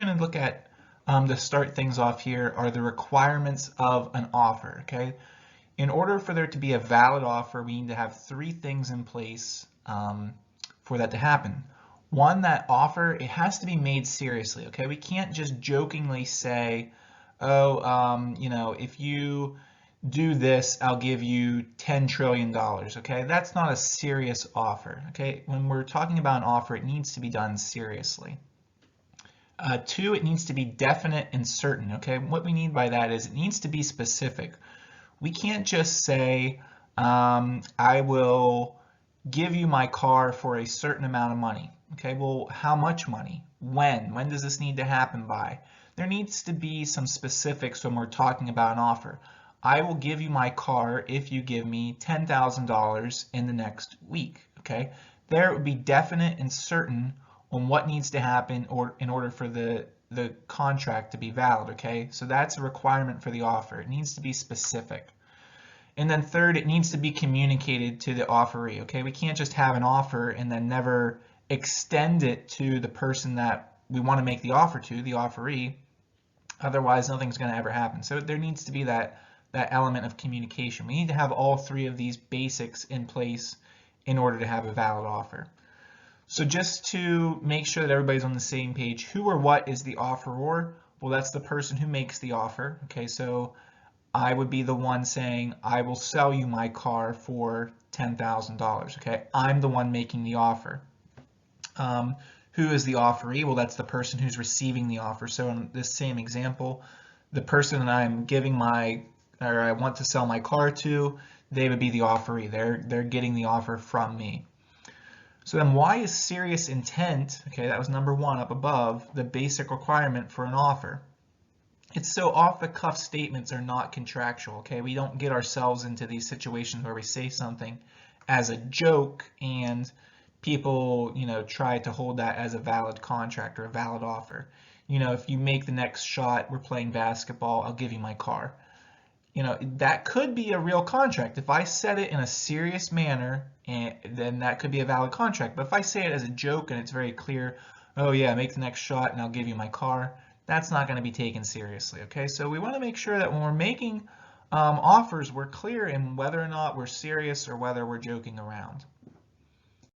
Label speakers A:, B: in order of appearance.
A: going to look at, to start things off here, are the requirements of an offer, okay? In order for there to be a valid offer, we need to have three things in place for that to happen. One, that offer, it has to be made seriously, okay? We can't just jokingly say, oh, if you do this, I'll give you $10 trillion, okay? That's not a serious offer, okay? When we're talking about an offer, it needs to be done seriously. Two, it needs to be definite and certain, okay? What we mean by that is it needs to be specific. We can't just say, I will give you my car for a certain amount of money. Okay, well, how much money? When? When does this need to happen by? There needs to be some specifics when we're talking about an offer. I will give you my car if you give me $10,000 in the next week. Okay, there it would be definite and certain on what needs to happen in order for the contract to be valid. Okay, so that's a requirement for the offer. It needs to be specific. And then third, it needs to be communicated to the offeree. Okay, we can't just have an offer and then never extend it to the person that we want to make the offer to, the offeree. Otherwise, nothing's going to ever happen. So there needs to be that element of communication. We need to have all three of these basics in place in order to have a valid offer. So just to make sure that everybody's on the same page, who or what is the offeror? Well, that's the person who makes the offer. Okay, so I would be the one saying, I will sell you my car for $10,000. Okay, I'm the one making the offer. Who is the offeree? Well, that's the person who's receiving the offer. So in this same example, the person that I'm giving I want to sell my car to, they would be the offeree. They're getting the offer from me. So then why is serious intent, okay, that was number one up above, the basic requirement for an offer? It's so off-the-cuff statements are not contractual, okay? We don't get ourselves into these situations where we say something as a joke and people, try to hold that as a valid contract or a valid offer. If you make the next shot, we're playing basketball, I'll give you my car. That could be a real contract. If I said it in a serious manner, then that could be a valid contract. But if I say it as a joke and it's very clear, oh yeah, make the next shot and I'll give you my car, that's not going to be taken seriously, okay? So we want to make sure that when we're making offers, we're clear in whether or not we're serious or whether we're joking around.